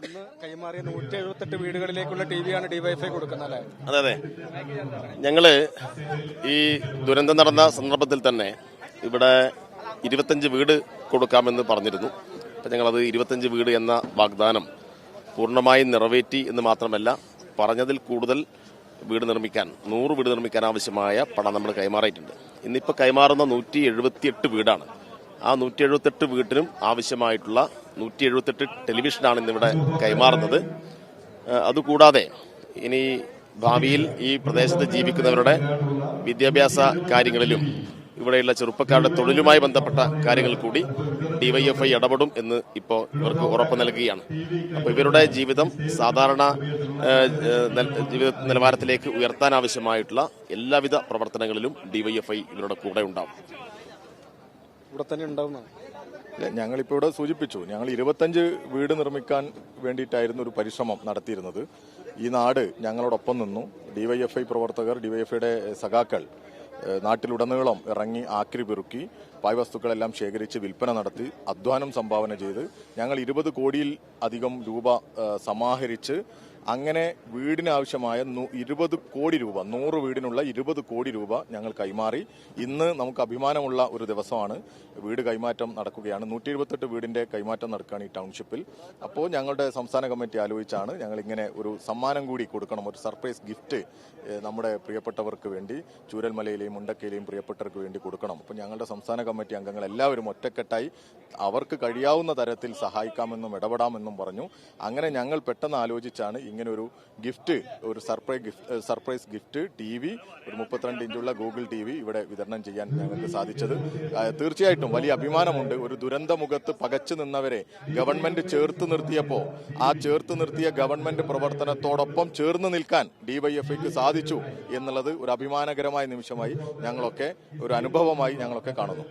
ഇന്ന് കൈമാറിയ 178 വീടുകളിലേക്കുള്ള ടിവിയാണ് ഡിവൈഎഫ്ഐ കൊടുക്കുന്നത്. അതെ അതെ, ഞങ്ങള് ഈ ദുരന്തം നടന്ന സന്ദർഭത്തിൽ തന്നെ ഇവിടെ 25 വീട് കൊടുക്കാമെന്ന് പറഞ്ഞിരുന്നു. അപ്പം ഞങ്ങളത് 25 വീട് എന്ന വാഗ്ദാനം പൂർണ്ണമായും നിറവേറ്റി എന്ന് മാത്രമല്ല, പറഞ്ഞതിൽ കൂടുതൽ വീട് നിർമ്മിക്കാൻ 100 വീട് നിർമ്മിക്കാൻ ആവശ്യമായ പണം നമ്മൾ കൈമാറിയിട്ടുണ്ട്. ഇന്നിപ്പോൾ കൈമാറുന്ന 178 വീടാണ്. ആ 178 വീട്ടിനും ആവശ്യമായിട്ടുള്ള 178 ടെലിവിഷനാണ് ഇന്നിവിടെ കൈമാറുന്നത്. അതുകൂടാതെ ഇനി ഭാവിയിൽ ഈ പ്രദേശത്ത് ജീവിക്കുന്നവരുടെ വിദ്യാഭ്യാസ കാര്യങ്ങളിലും ഇവിടെയുള്ള ചെറുപ്പക്കാരുടെ തൊഴിലുമായി ബന്ധപ്പെട്ട കാര്യങ്ങൾ കൂടി ഡിവൈഎഫ്ഐ ഇടപെടും എന്ന് ഇപ്പോൾ ഇവർക്ക് ഉറപ്പ് നൽകുകയാണ്. അപ്പോൾ ഇവരുടെ ജീവിതം സാധാരണ ജീവിത നിലവാരത്തിലേക്ക് ഉയർത്താൻ ആവശ്യമായിട്ടുള്ള എല്ലാവിധ പ്രവർത്തനങ്ങളിലും ഡിവൈഎഫ്ഐ ഇവരുടെ കൂടെ ഉണ്ടാവും. ഇവിടെ തന്നെ ഉണ്ടാവുന്നതാണ്. ഞങ്ങളിപ്പോൾ ഇവിടെ സൂചിപ്പിച്ചു, ഞങ്ങൾ 25 വീട് നിർമ്മിക്കാൻ വേണ്ടിയിട്ടായിരുന്നു ഒരു പരിശ്രമം നടത്തിയിരുന്നത്. ഈ നാട് ഞങ്ങളോടൊപ്പം നിന്നു. ഡിവൈഎഫ്ഐ പ്രവർത്തകർ, ഡിവൈഎഫ്ഐയുടെ സഖാക്കൾ നാട്ടിലുടനീളം ഇറങ്ങി ആക്രി പെറുക്കി പായ്വസ്തുക്കളെല്ലാം ശേഖരിച്ച് വിൽപ്പന നടത്തി അധ്വാനം സംഭാവന ചെയ്ത് ഞങ്ങൾ 20 കോടിയിൽ അധികം രൂപ സമാഹരിച്ച് അങ്ങനെ വീടിനാവശ്യമായ 20 കോടി രൂപ, 100 വീടിനുള്ള 20 കോടി രൂപ ഞങ്ങൾ കൈമാറി. ഇന്ന് നമുക്ക് അഭിമാനമുള്ള ഒരു ദിവസമാണ്. വീട് കൈമാറ്റം നടക്കുകയാണ്. 178 വീടിന്റെ കൈമാറ്റം നടക്കുകയാണ് ഈ ടൗൺഷിപ്പിൽ. അപ്പോൾ ഞങ്ങളുടെ സംസ്ഥാന കമ്മിറ്റി ആലോചിച്ചാണ് ഞങ്ങൾ ഇങ്ങനെ ഒരു സമ്മാനം കൂടി കൊടുക്കണം, ഒരു സർപ്രൈസ് ഗിഫ്റ്റ് നമ്മുടെ പ്രിയപ്പെട്ടവർക്ക് വേണ്ടി, ചൂരൽമലയിലെയും മുണ്ടക്കയിലെയും പ്രിയപ്പെട്ടവർക്ക് വേണ്ടി കൊടുക്കണം. അപ്പോൾ ഞങ്ങളുടെ സംസ്ഥാന കമ്മിറ്റി അംഗങ്ങൾ എല്ലാവരും ഒറ്റക്കെട്ടായി അവർക്ക് കഴിയാവുന്ന തരത്തിൽ സഹായിക്കാമെന്നും ഇടപെടാമെന്നും പറഞ്ഞു. അങ്ങനെ ഞങ്ങൾ പെട്ടെന്ന് ആലോചിച്ചാണ് ഇങ്ങനെ ഒരു ഗിഫ്റ്റ്, ഒരു സർപ്രൈസ് ഗിഫ്റ്റ് TV, ഒരു 32 ഇഞ്ചുള്ള ഗൂഗിൾ TV ഇവിടെ വിതരണം ചെയ്യാൻ ഞങ്ങൾക്ക് സാധിച്ചത്. തീർച്ചയായിട്ടും വലിയ അഭിമാനമുണ്ട്. ഒരു ദുരന്തമുഖത്ത് പകച്ചു നിന്നവരെ ഗവൺമെന്റ് ചേർത്ത് നിർത്തിയപ്പോൾ ആ ചേർത്ത് നിർത്തിയ ഗവൺമെന്റ് പ്രവർത്തനത്തോടൊപ്പം ചേർന്ന് നിൽക്കാൻ ഡിവൈഎഫ്ഐക്ക് സാധിച്ചു എന്നുള്ളത് ഒരു അഭിമാനകരമായ നിമിഷമായി ഞങ്ങളൊക്കെ, ഒരു അനുഭവമായി ഞങ്ങളൊക്കെ കാണുന്നു.